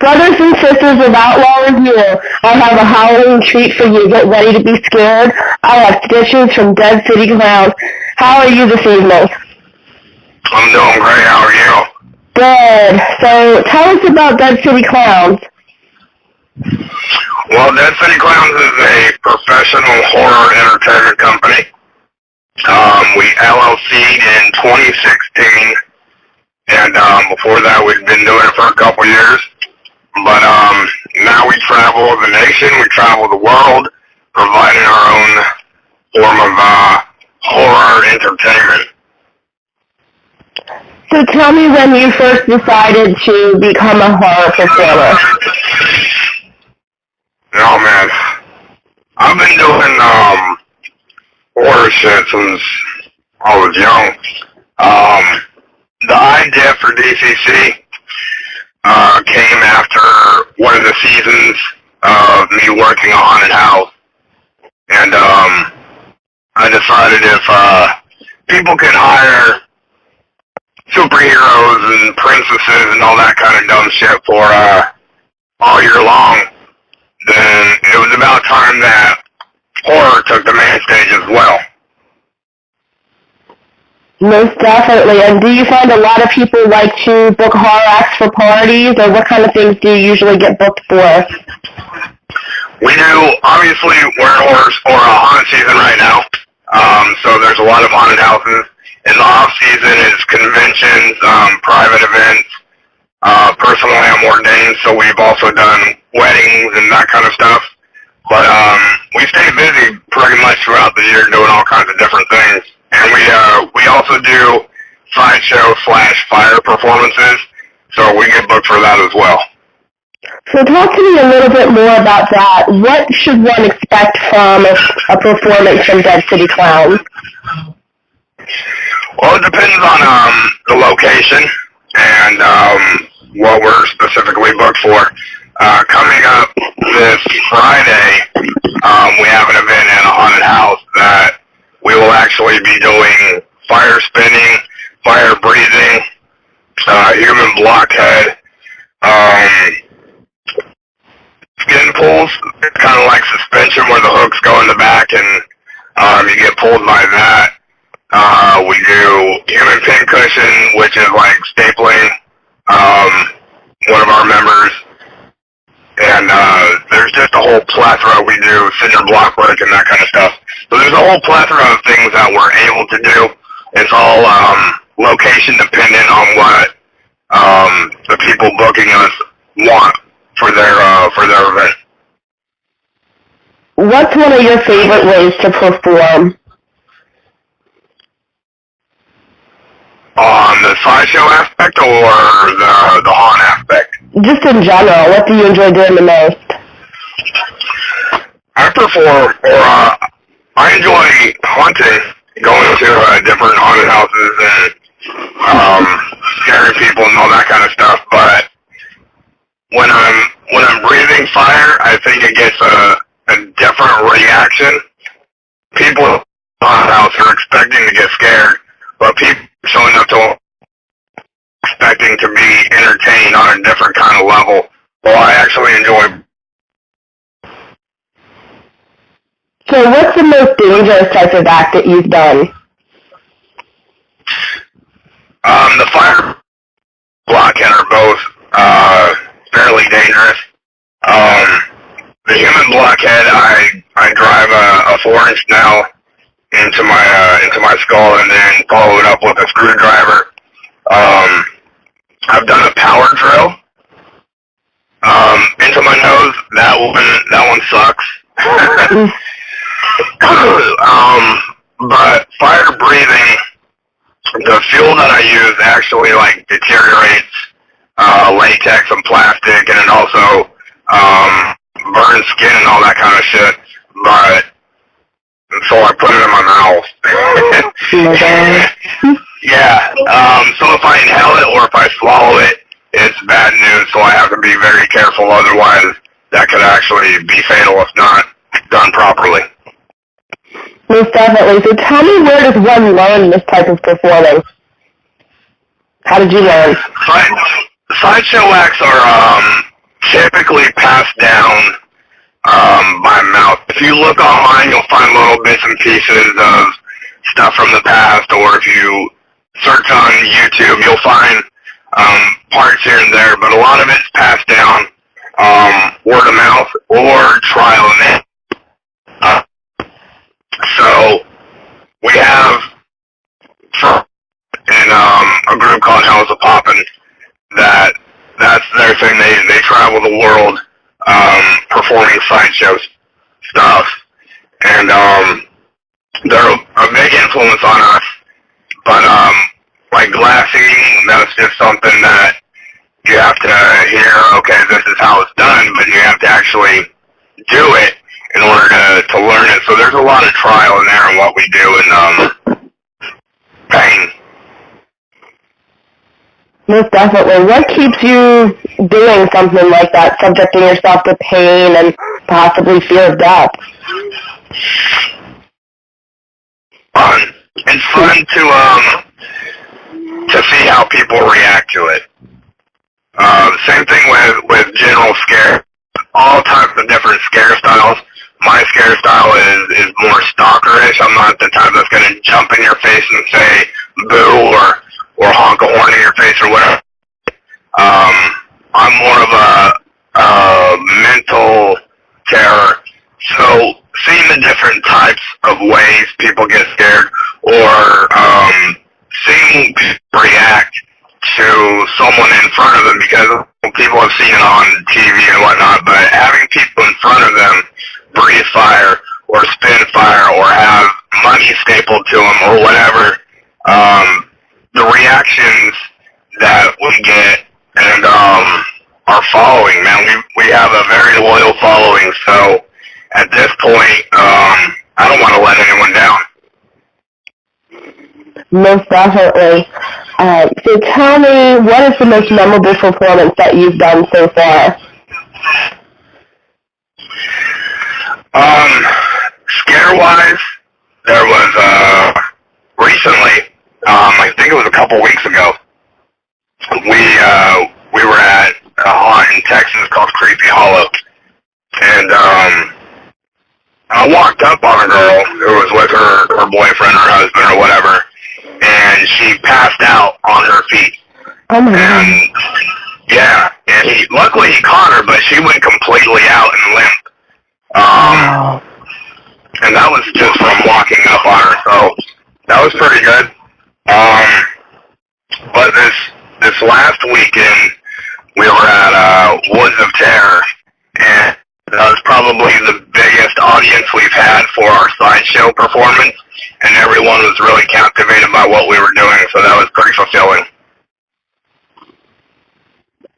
Brothers and sisters of Outlaw Review, I have a Halloween treat for you. Get ready to be scared. I have stitches from Dead City Clowns. How are you this evening? I'm doing great. How are you? Good. So tell us about Dead City Clowns. Well, Dead City Clowns is a professional horror entertainment company. We LLC'd in 2016, and before that we'd been doing it for a couple years. But now we travel the nation, we travel the world, providing our own form of horror entertainment. So tell me when you first decided to become a horror performer. Oh man, I've been doing horror shit since I was young. The idea for DCC came after one of the seasons of me working on haunted house, and I decided if people can hire superheroes and princesses and all that kind of dumb shit for all year long, then it was about time that horror took the main stage as well. Most definitely. And do you find a lot of people like to book horror acts for parties, or what kind of things do you usually get booked for? We do, obviously, we're in haunted season right now, so there's a lot of haunted houses. In the off-season is conventions, private events. Personally, I'm ordained, so we've also done weddings and that kind of stuff. But we stay busy pretty much throughout the year doing all kinds of different things. And we also do sideshow / fire performances, so we get booked for that as well. So talk to me a little bit more about that. What should one expect from a performance from Dead City Clowns? Well, it depends on the location and what we're specifically booked for. Coming up this Friday, we have an event in a haunted house that we will actually be doing fire spinning, fire breathing, human blockhead, skin pulls. It's kind of like suspension where the hooks go in the back and you get pulled by that. We do human pin cushion, which is like stapling one of our members. And there's just a whole plethora. We do cinder block work and that kind of stuff. So there's a whole plethora of things that we're able to do. It's all location dependent on what the people booking us want for their event. What's one of your favorite ways to perform? On the sideshow aspect or the haunt aspect? Just in general, what do you enjoy doing the most? I perform, I enjoy haunting, going to different haunted houses and scaring people and all that kind of stuff. But when I'm breathing fire, I think it gets a different reaction. People in the haunted house are expecting to get scared, but people showing up to expecting to be entertained on a different kind of level. Well, I actually enjoy. So what's the most dangerous type of act that you've done? The fire blockhead are both fairly dangerous. The human blockhead, I drive a 4-inch nail into my skull and then follow it up with a screwdriver. I've done a power drill into my nose. That one sucks. But fire breathing, the fuel that I use actually like deteriorates latex and plastic, and it also burns skin and all that kind of shit. But so I put it in my mouth. Yeah. So if I inhale it or if I swallow it, it's bad news. So I have to be very careful. Otherwise, that could actually be fatal if not done properly. Most definitely. So tell me, where does one learn this type of performance? How did you learn? Sideshow acts are typically passed down by mouth. If you look online, you'll find little bits and pieces of stuff from the past, or if you search on YouTube, you'll find parts here and there, but a lot of it's passed down word of mouth or trial and error. So we have in a group called House of Poppin' that's their thing. They travel the world performing sideshow stuff, and they're a big influence on us. But like glassing, that's just something that you have to hear, okay, this is how it's done, but you have to actually do it in order to learn it. So there's a lot of trial and error in what we do, and pain. Most definitely. What keeps you doing something like that, subjecting yourself to pain and possibly fear of death? Fun. It's fun to see how people react to it. Same thing with general scare. All types of different scare styles. My scare style is more stalkerish. I'm not the type that's going to jump in your face and say boo or honk a horn in your face or whatever. I'm more of a mental terror. So seeing the different types of ways people get scared, or seeing people react to someone in front of them, because people have seen it on TV and whatnot, but having people in front of them breathe fire or spin fire or have money stapled to them or whatever, the reactions that we get and our following, man, we have a very loyal following, so at this point, I don't want to let anyone down. Most definitely. So tell me, what is the most memorable performance that you've done so far? Scare-wise, there was recently, I think it was a couple weeks ago, we were at a haunt in Texas called Creepy Hollow, and I walked up on a girl who was with her boyfriend or husband or whatever, and she passed out on her feet. Oh my God. Yeah, and luckily he caught her, but she went completely out and limp. And that was just from walking up on her, so that was pretty good. But this last weekend, we were at Woods of Terror, and that was probably the biggest audience we've had for our sideshow performance, and everyone was really captivated by what we were doing, so that was pretty fulfilling.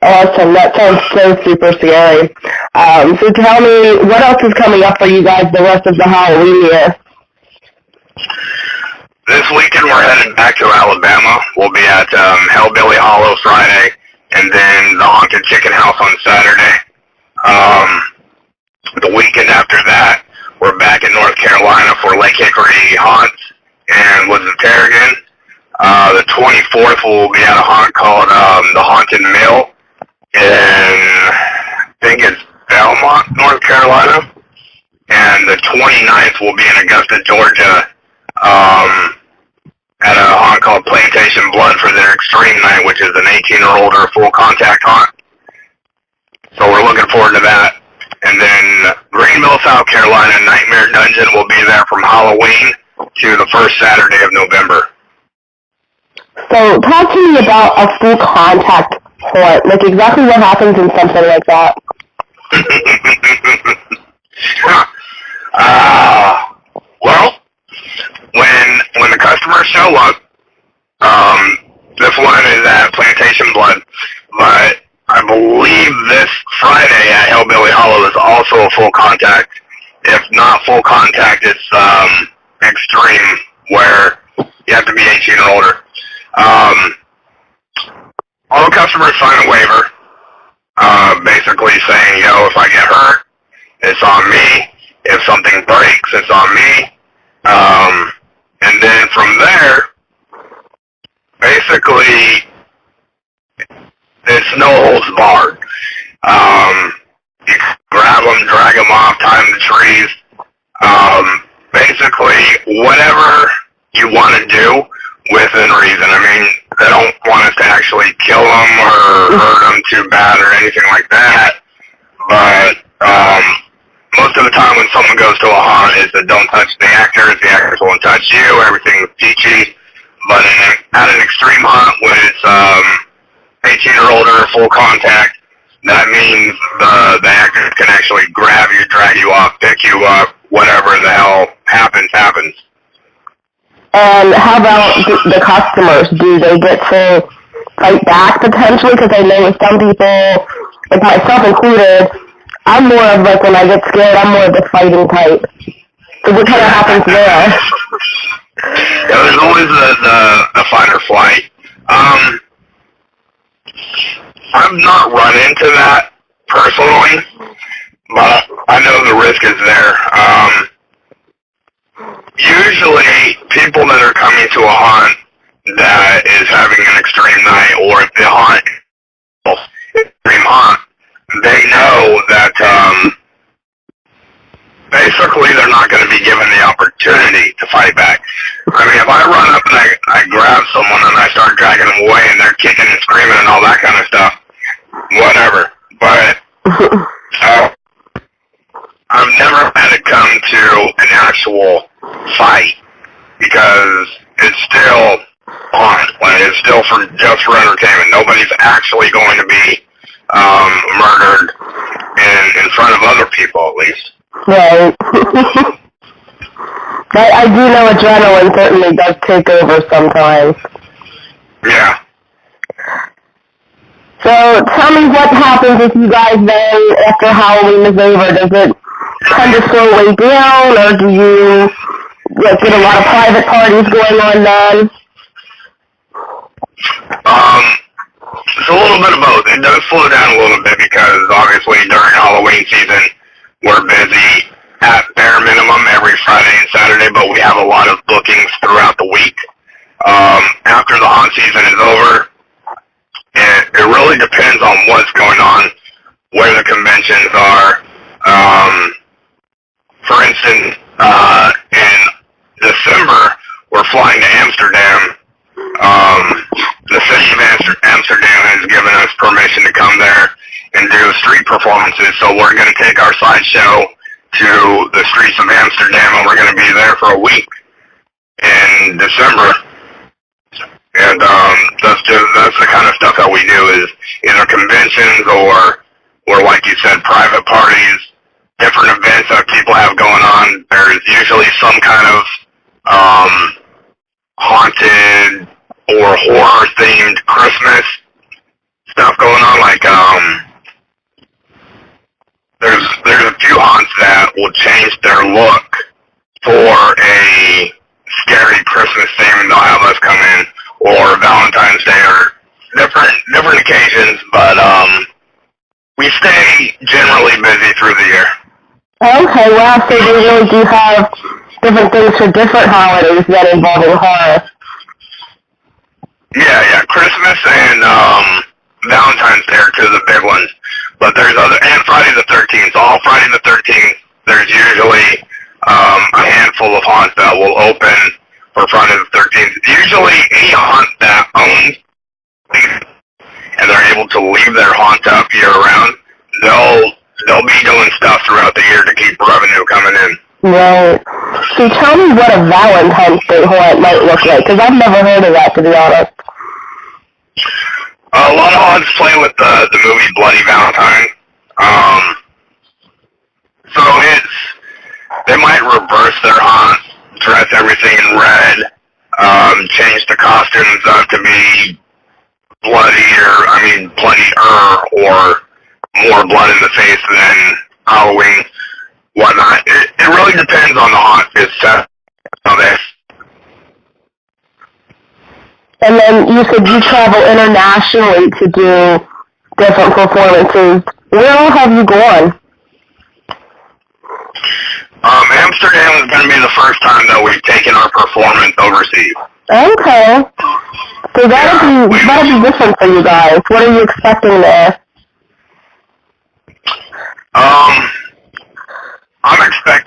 Awesome. That sounds so super scary. So tell me, what else is coming up for you guys the rest of the Halloween year? This weekend we're headed back to Alabama. We'll be at Hellbilly Hollow Friday, and then the Haunted Chicken House on Saturday. The weekend after that, we're back in North Carolina for Lake Hickory Haunts and Woods of Terror again. The 24th, we'll be at a haunt called the Haunted Mill in, I think it's Belmont, North Carolina. And the 29th, we'll be in Augusta, Georgia, at a haunt called Plantation Blood for their Extreme Night, which is an 18 or older full contact haunt. So we're looking forward to that. And then Greenville, South Carolina, Nightmare Dungeon will be there from Halloween to the first Saturday of November. So talk to me about a full contact haunt, like exactly what happens in something like that. Well, when the customers show up, this one is at Plantation Blood, but I believe this Friday at Hellbilly Hollow is also a full contact. If not full contact, it's extreme, where you have to be 18 or older. All the customers sign a waiver, basically saying, if I get hurt, it's on me. If something breaks, it's on me. And then from there, basically, it's no holds barred. trees. Basically, whatever you want to do within reason. I mean, they don't want us to actually kill them or hurt them too bad or anything like that. But most of the time when someone goes to a haunt is that don't touch the actors won't touch you, everything's peachy. But at an extreme hunt when it's 18 or older, full contact, that means the actors can actually grab you, drag you off, pick you up, whatever the hell happens. And how about the customers? Do they get to fight back potentially? Because I know with some people, like myself included, I'm more of like when I get scared, I'm more of the fighting type. So what kind of happens there? Yeah, there's always the fight or flight. I've not run into that personally, but I know the risk is there. Usually, people that are coming to a haunt that is having an extreme night, or if the haunt is extreme haunt, they know that basically they're not going to be given the opportunity to fight back. I mean, if I run up and I grab someone and I start dragging them away and they're kicking and screaming and all that kind of stuff, whatever. But I've never had it come to an actual fight because it's still on. It's still just for entertainment. Nobody's actually going to be murdered in front of other people, at least. Right. I do know adrenaline certainly does take over sometimes. Yeah. So tell me what happens if you guys then, after Halloween is over, does it tend to slow way down, or do you get a lot of private parties going on then? It's a little bit of both. It does slow down a little bit because obviously during Halloween season we're busy at bare minimum every Friday and Saturday, but we have a lot of bookings throughout the week. After the haunt season is over, it really depends on what's going on, where the conventions are. For instance, in December, we're flying to Amsterdam. The city of Amsterdam has given us permission to come there and do street performances, so we're going to take our sideshow to the streets of Amsterdam, and we're going to be there for a week in December. And that's the kind of stuff that we do is either conventions or like you said, private parties, different events that people have going on. There's usually some kind of haunted or horror-themed Christmas stuff going on. Like there's a few haunts that will change their look for a scary Christmas theme, and they'll have us come in, or Valentine's Day, or different occasions. But we stay generally busy through the year. Okay, well, so they really do have different things for different holidays that involve horror. Yeah, Christmas and Valentine's Day are two of the big ones. But there's and Friday the 13th. So all Friday the 13th, there's usually a handful of haunts that will open for Friday the 13th. Usually any haunt that owns and they're able to leave their haunt up year round, they'll be doing stuff throughout the year to keep revenue coming in. Right. So tell me what a Valentine's Day haunt might look like, because I've never heard of that, to be honest. A lot of haunts play with the movie Bloody Valentine. So they might reverse their haunt, dress everything in red, change the costumes up to be bloodier or more blood in the face than Halloween, whatnot. It really depends on the haunt itself. And then you said you travel internationally to do different performances. Where all have you gone? Amsterdam is going to be the first time that we've taken our performance overseas. Okay. So that'll be different for you guys. What are you expecting there? I'm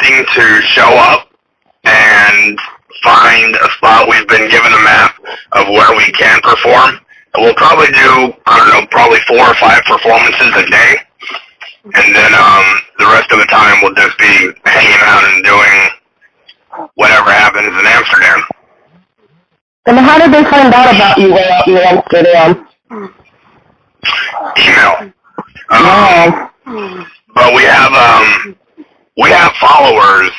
asking to show up and find a spot. We've been given a map of where we can perform. And we'll probably do, I don't know, probably 4 or 5 performances a day. And then the rest of the time we'll just be hanging out and doing whatever happens in Amsterdam. And how did they find out about you while out in Amsterdam? Email. Wow. But we have followers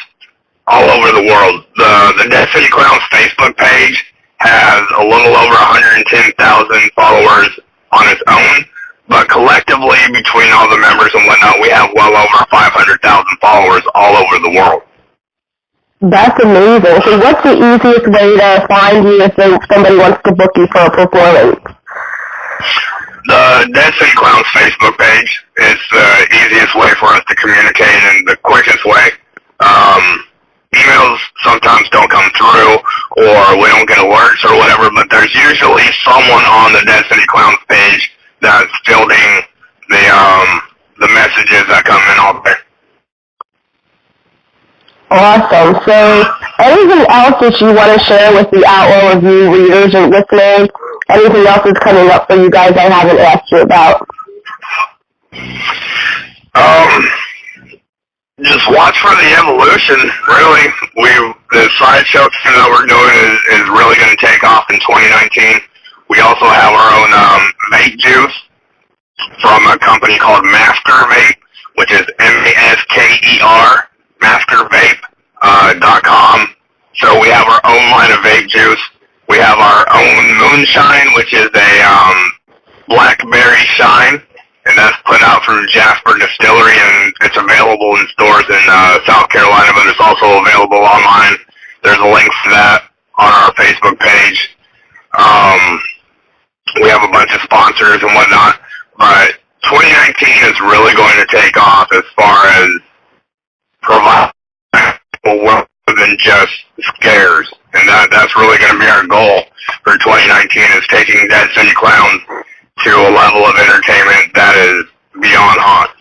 all over the world. The Dead City Clowns Facebook page has a little over 110,000 followers on its own, but collectively between all the members and whatnot, we have well over 500,000 followers all over the world. That's amazing. So what's the easiest way to find you if somebody wants to book you for a performance? The Dead City Clowns Facebook page is the easiest way for us to communicate and the quickest way. Emails sometimes don't come through or we don't get alerts or whatever, but there's usually someone on the Dead City Clowns page that's fielding the messages that come in all day. Awesome. So anything else that you want to share with the Outlaw Review readers and listeners? Anything else that's coming up for you guys I haven't asked you about? Just watch for the evolution, really. The sideshow thing that we're doing is really going to take off in 2019. We also have our own vape juice from a company called Masker Vape, which is MASKER, maskervape.com. So we have our own line of vape juice. We have our own moonshine, which is a blackberry shine, and that's put out through Jasper Distillery, and it's available in stores in South Carolina, but it's also available online. There's a link for that on our Facebook page. We have a bunch of sponsors and whatnot, but 2019 is really going to take off as far as providing more than just scares, and that's really going to be our goal for 2019 is taking Dead City Clowns to a level of entertainment that is beyond haunts.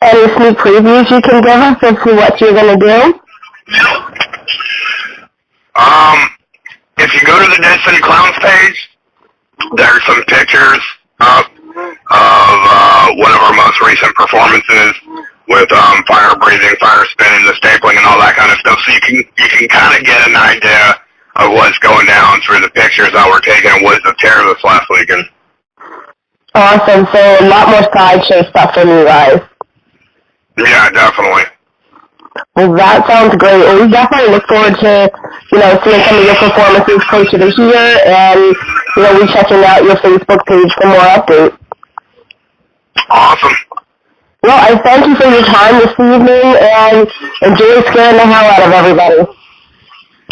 Any sneak previews you can give us as to what you're going to do? If you go to the Dead City Clowns page, there's some pictures up of one of our most recent performances with fire breathing, fire spinning, the stapling, and all that kind of stuff. So you can kind of get an idea of what's going down through the pictures that were taken in Woods of Terror this last weekend. Awesome. So a lot more sideshow stuff from you guys. Yeah, definitely. Well, that sounds great. And we definitely look forward to, seeing some of your performances closer to here and, we checking out your Facebook page for more updates. Awesome. Well, I thank you for your time this evening and enjoy scaring the hell out of everybody.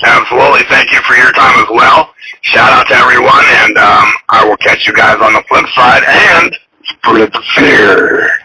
Absolutely. Thank you for your time as well. Shout out to everyone, and I will catch you guys on the flip side, and spread the fear.